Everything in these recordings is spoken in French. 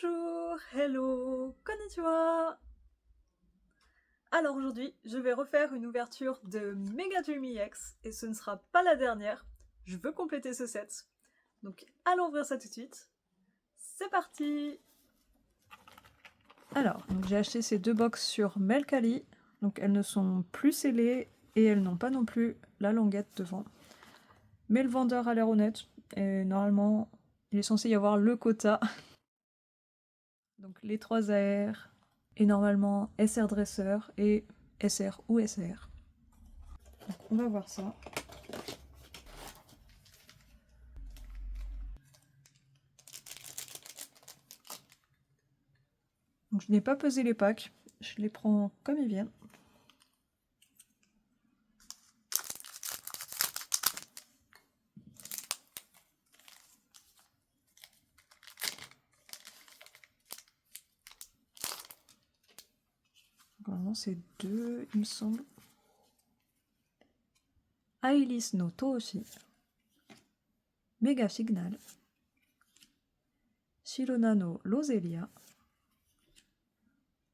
Bonjour, hello, konnichiwa. Alors aujourd'hui, je vais refaire une ouverture de Mega Dreamy X et ce ne sera pas la dernière. Je veux compléter ce set. Donc allons ouvrir ça tout de suite. C'est parti. Alors, j'ai acheté ces deux box sur Melkali. Donc elles ne sont plus scellées et elles n'ont pas non plus la languette devant. Mais le vendeur a l'air honnête et normalement, il est censé y avoir le quota. Donc les 3 AR et normalement SR Dresseur et SR ou SR. Donc on va voir ça. Donc je n'ai pas pesé les packs, je les prends comme ils viennent. Normalement c'est 2 il me semble. Ailis no Toshi, Mega Signal, Shirona no Roselia,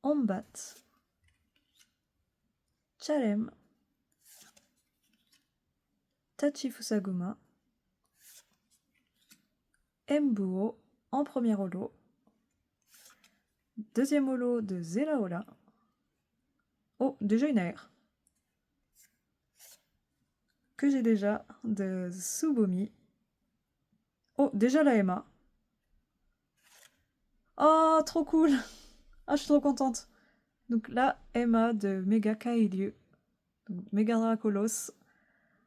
Ombat, Charem, Tachifusaguma, Embuo en premier holo, deuxième holo de Zeraola. Oh, déjà une AR que j'ai déjà de Tsubomi. Oh, déjà la Emma. Oh, trop cool. Ah, je suis trop contente. Donc là, Emma de Mega Kailyu. Donc Mega Dracolos.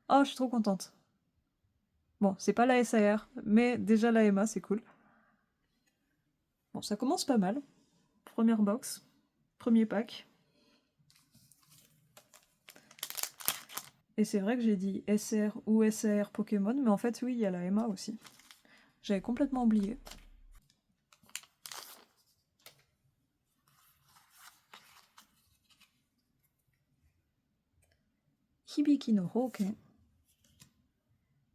Oh, je suis trop contente. Bon, c'est pas la SAR, mais déjà la Emma, c'est cool. Bon, ça commence pas mal. Première box. Premier pack. Et c'est vrai que j'ai dit SR ou SAR Pokémon, mais en fait, oui, il y a la Emma aussi. J'avais complètement oublié. Hibiki no Houken,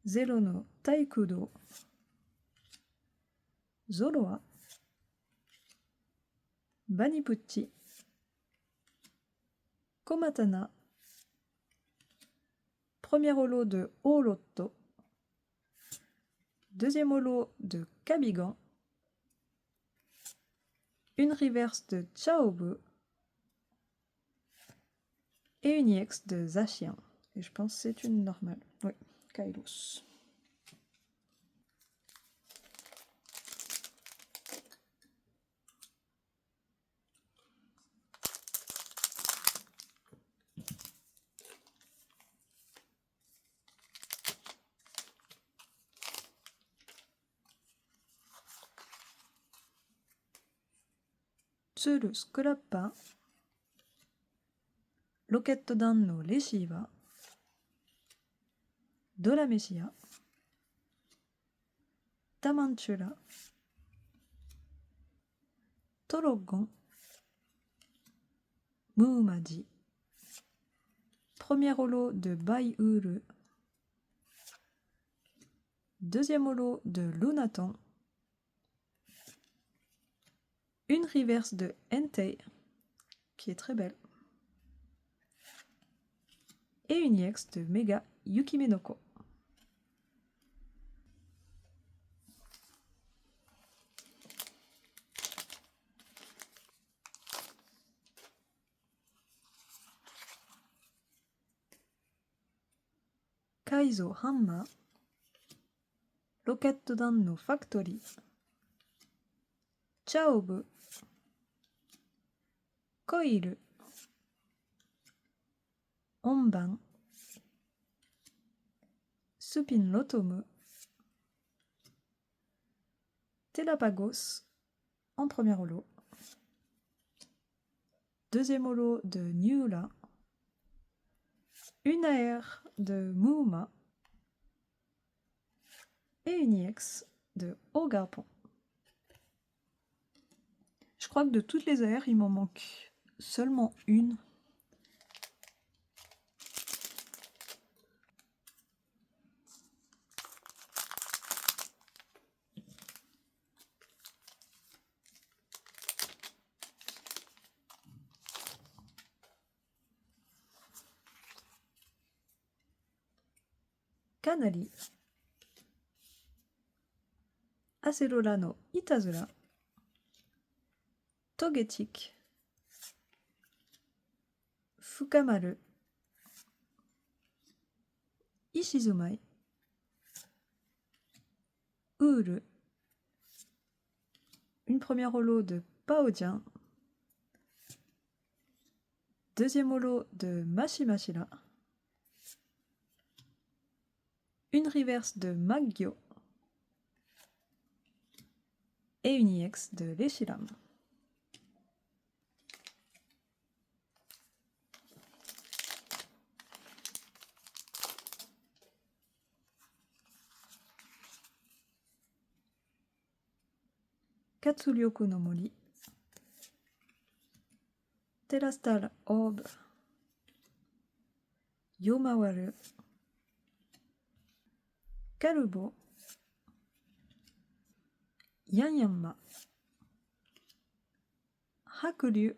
Zero no Taikudo, Zoroa, Banipuchi, Komatana, premier holo de Holotto, deuxième holo de Kabigan, une reverse de Chaobu et une EX de Zacian. Et je pense que c'est une normale. Oui, Kairos. Tsuru Scrappa, Rocketdan no Reshiva, Dolamesia, Tamanchula, Torogon, Muumadi, premier holo de Baiuru, deuxième holo de Lunatan, une reverse de Entei, qui est très belle, et une EX de Mega Yukimenoko. Kaizo Hanma, Rocketdan no Factory, Chaobu, Coil, Onban, Supin Lotomu, Telapagos en premier holo, deuxième holo de Niula, une AR de Muuma et une EX de Ogarpon. Je crois que de toutes les AR, il m'en manque seulement une. Kanari, Acerola no Itazura, Togetic, Fukamaru, Ishizumai, Uru, une première holo de Paodien, deuxième holo de Mashimashira, une reverse de Maggio et une EX de Reshiram. Katsuryoku no Mori, Terastal Orb, Yomawaru, Karubo, Yanyanma, Hakuryu,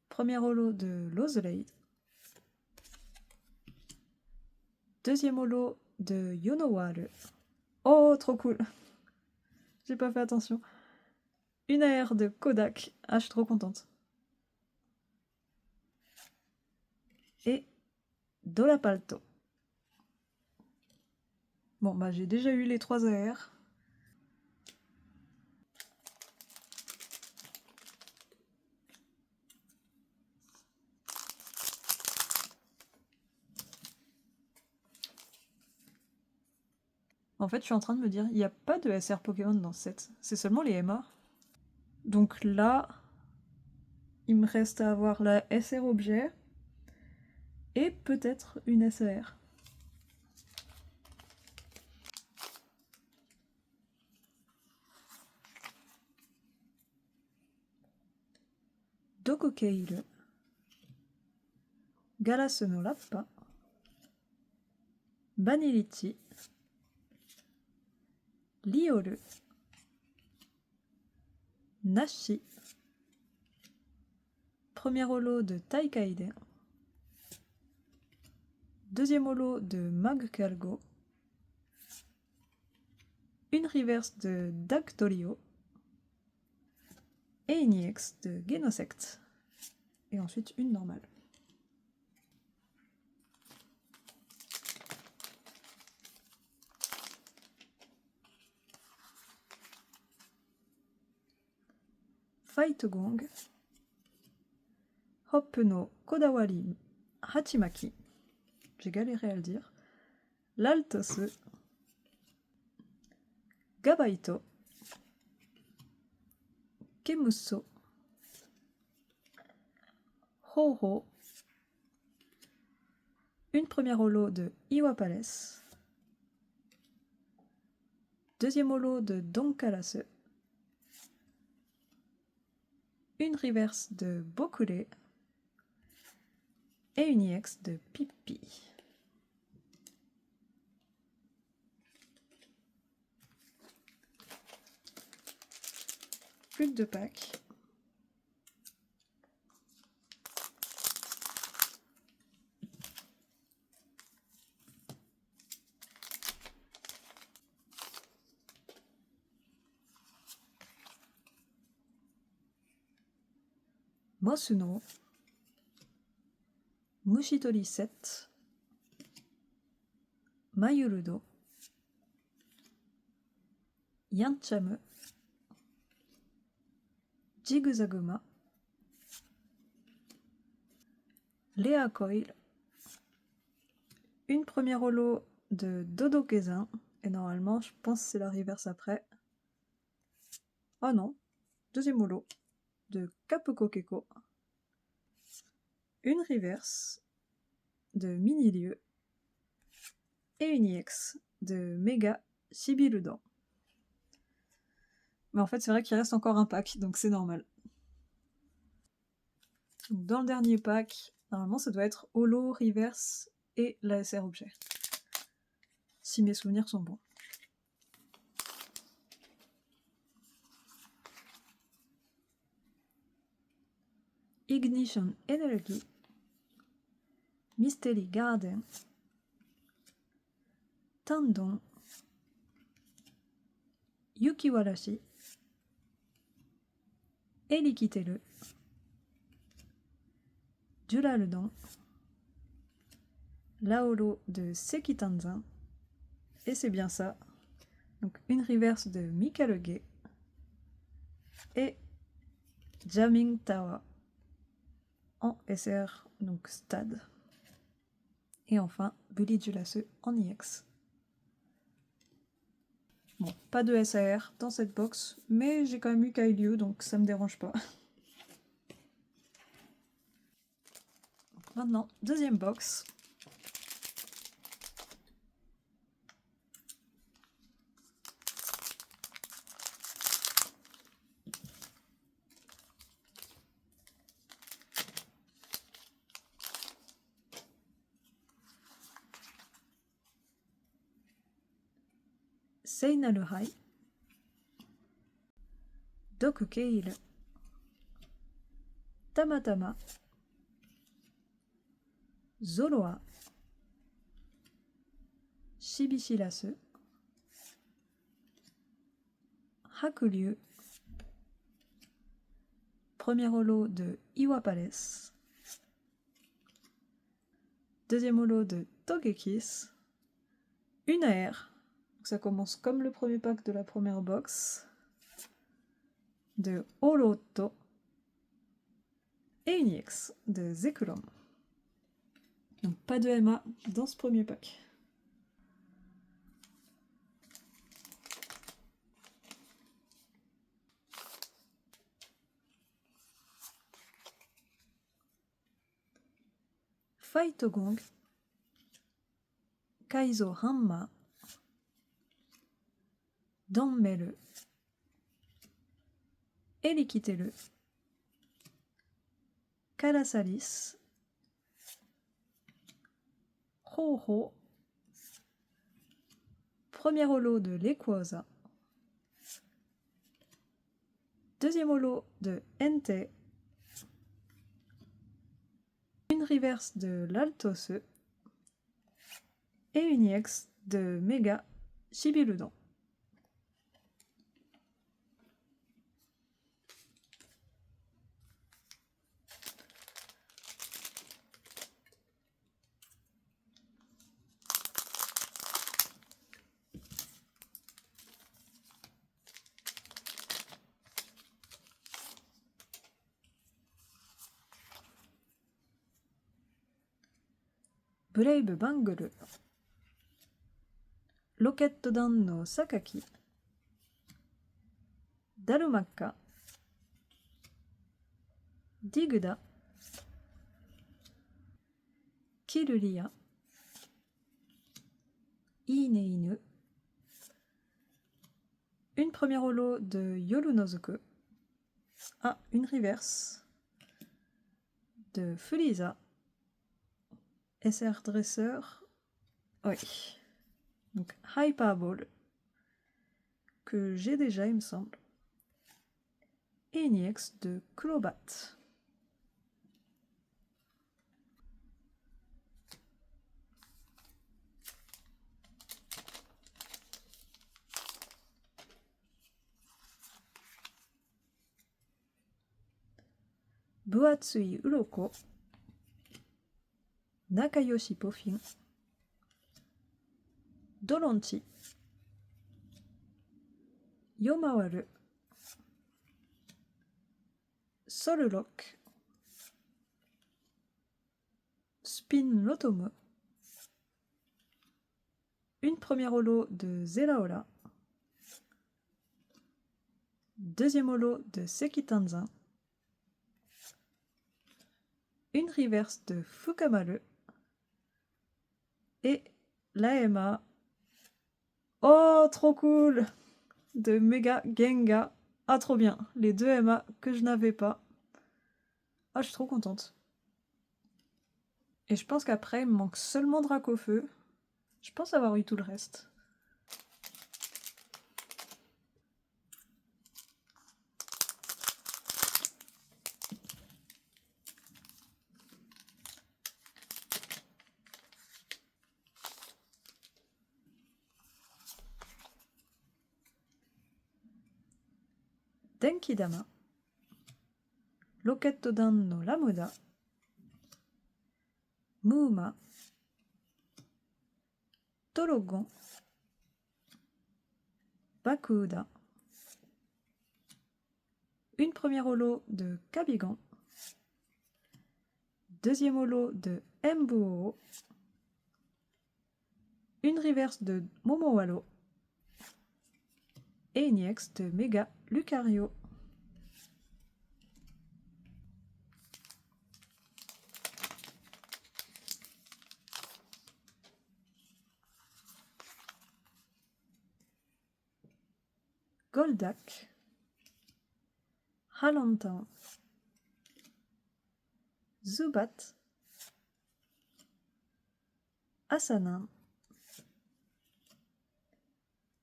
premier holo de Lozraid, deuxième holo de Yonowaru. Oh, trop cool! J'ai pas fait attention. Une AR de Kodak. Ah, je suis trop contente. Et Dolapalto. Bon, bah j'ai déjà eu les 3 AR. En fait, je suis en train de me dire, il n'y a pas de SR Pokémon dans ce set. C'est seulement les MA. Donc là, il me reste à avoir la SR objet et peut-être une SAR. Dokokeiru, Galasu no Lappa, Banilichi, Lioru, Nashi, premier holo de Taikaide, deuxième holo de Magcargo, une reverse de Dagtorio et une EX de Genosect. Et ensuite une normale. Fight Gong, Hop no Kodawari Hachimaki, j'ai galéré à le dire, Laltos, Gabaito, Kemuso, Ho-Ho, une première holo de Iwapales, deuxième holo de Donkarase, une reverse de Bokure et une EX de Pippi. Plus que 2 packs. Mosuno, Mushitori 7, Mayurudo, Yanchame, Jiguzaguma, Léa Coil, une première holo de Dodokezin, et normalement je pense que c'est la reverse après. Oh non, deuxième holo de Kapoko-Keko, une reverse de Minilieu et une EX de Mega Shibirudan. Mais en fait c'est vrai qu'il reste encore un pack, donc c'est normal. Donc, dans le dernier pack, normalement ça doit être holo, reverse et la SR objet. Si mes souvenirs sont bons. Ignition Energy, Mystery Garden, Tendon, Yukiwarashi, Elikiteru, Duraludon, Laolo de Sekitanzan, et c'est bien ça. Donc une reverse de Mikaluge et Jamming Tawa en SR, donc stade. Et enfin, Bully Julasse en IX. Bon, pas de SAR dans cette box, mais j'ai quand même eu Kailyu, donc ça me dérange pas. Maintenant, deuxième box. Seinaru Hai, Doku Keil, Tamatama, Zoroa, Shibishirasu, Hakuryu, premier holo de Iwa Palace, deuxième holo de Togekis, une AR, donc ça commence comme le premier pack de la première box, de Oroto, et une EX de Zekulon. Donc pas de MA dans ce premier pack. Fight Gong, Kaizo Hanma, Donmelu, Elikiteru, Karasalis, Ho-Ho, premier holo de l'Equosa, deuxième holo de Entei, une reverse de l'Altose et une EX de Mega Shibirudan. Brave Bangle, Rocketdan no Sakaki, Darumaka, Digda, Kiruria, Ine Inu, une première holo de Yorunozuku, une reverse de Fuliza, SR Dresseur, oui, donc Hyperball, que j'ai déjà il me semble, et une EX de Clobat. Buatsui Uroko, Nakayoshi Pofin, Doronchi, Yomawaru, Solrock, Spin Lotomo, une première holo de Zeraora, deuxième holo de Sekitanzan, une reverse de Fukamaru et la MA, oh trop cool, de Mega Genga. Ah trop bien, les deux MA que je n'avais pas. Ah je suis trop contente. Et je pense qu'après il me manque seulement Dracofeu. Je pense avoir eu tout le reste. Denkidama, Rocketdan no Lambda, Muma, Torogon, Bakuda, une première holo de Kabigan, deuxième holo de Mbuo, une reverse de Momowalo et une EX de Mega Lucario. Goldak, Halantin, Zubat, Asanin,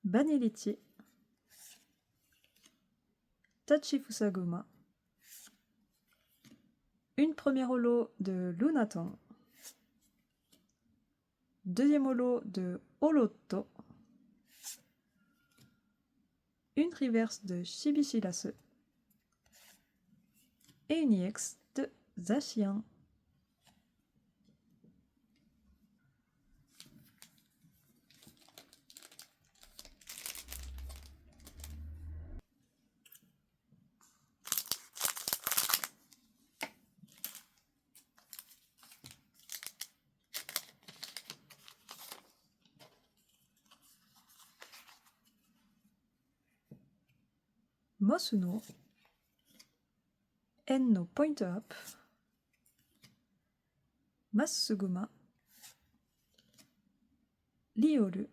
Baneliti, Tachifusagoma, une première holo de Lunatan, deuxième holo de Holoto, une reverse de Shibishilase et une EX de Zacian. Mosuno, Enno Pointer Up, Masuguma, Lioru,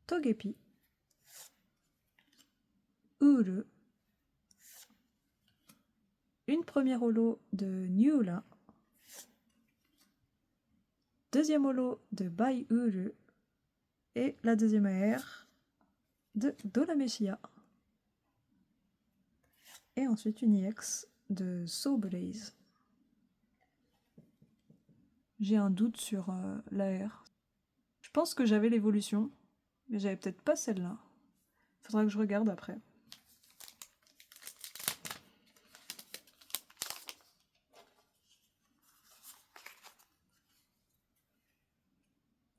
Togepi, Uru, une première holo de Niula, deuxième holo de Bai Uru et la deuxième AR de Dolameshia. Et ensuite une EX de Soul Blaze. J'ai un doute sur l'AR. Je pense que j'avais l'évolution, mais j'avais peut-être pas celle-là. Faudra que je regarde après.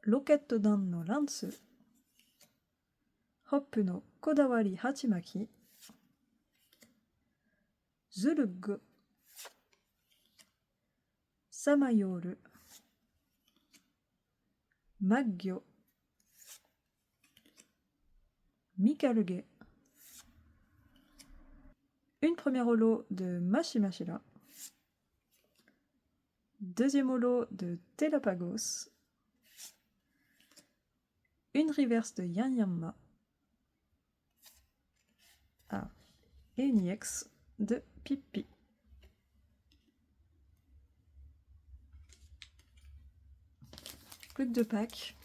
Rocketdan no Lance, Hop no Kodawari Hachimaki, Zulug, Samayoru, Maggyo, Mikaluge, une première holo de Mashimashira, deuxième holo de Telapagos, une reverse de Yanyamma, et une EX de Pipi. Plus que 2 packs.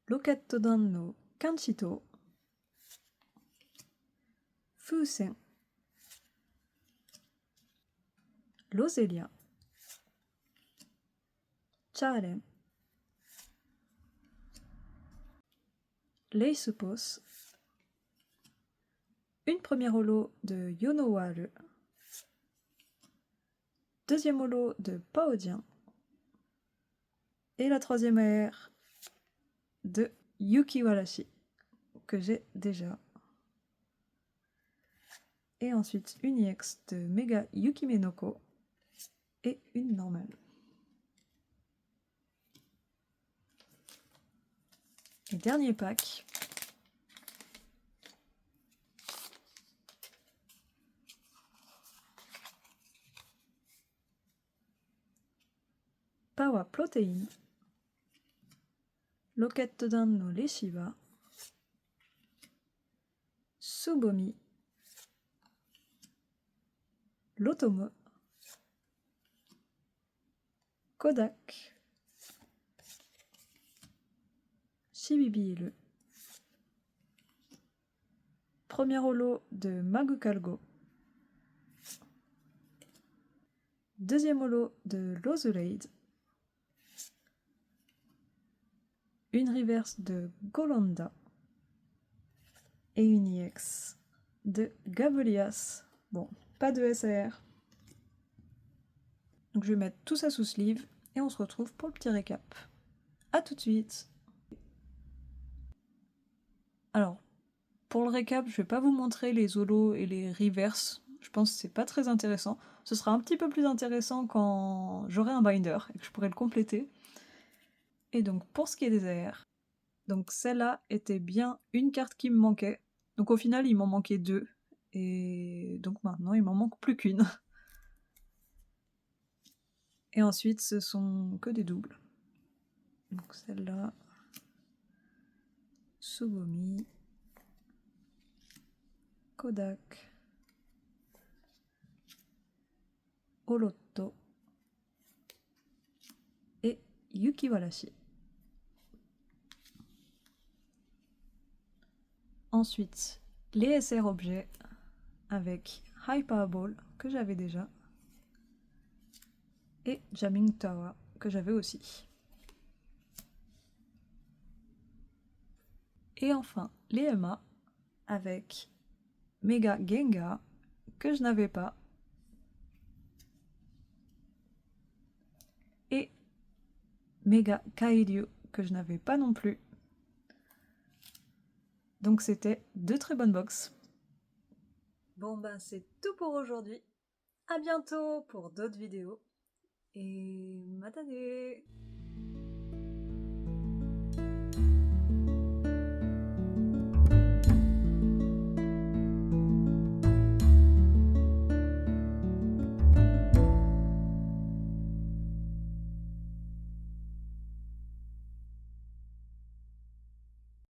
Rocketdan no Kanchito, Fusen, Loselia, Charen, Leisupos, une première holo de Yonowaru, deuxième holo de Paodien et la troisième AR de Yukiwarashi que j'ai déjà. Et ensuite une EX de Mega Yukimenoko et une normale. Et dernier pack. Power Protein, Rocketdan no Reshiba, Subomi, Lotomo, Kodak, Chibibi et le. Premier holo de Magukalgo. Deuxième holo de Loselade. Une reverse de Golanda. Et une EX de Gabelias. Bon, pas de SAR. Donc je vais mettre tout ça sous sleeve et on se retrouve pour le petit récap. A tout de suite. Alors, pour le récap, je vais pas vous montrer les holos et les reverses. Je pense que c'est pas très intéressant. Ce sera un petit peu plus intéressant quand j'aurai un binder et que je pourrai le compléter. Et donc pour ce qui est des AR, donc celle-là était bien une carte qui me manquait. Donc au final, il m'en manquait 2. Et donc maintenant, il m'en manque plus qu'une. Et ensuite, ce sont que des doubles. Donc celle-là, Sugomi, Kodak, Olotto et Yukiwarashi. Ensuite, les SR objets avec Hyperball que j'avais déjà et Jamming Tower que j'avais aussi. Et enfin, les MA avec Mega Gengar que je n'avais pas et Mega Kairyu que je n'avais pas non plus. Donc c'était 2 très bonnes box. Bon ben c'est tout pour aujourd'hui. À bientôt pour d'autres vidéos et matane!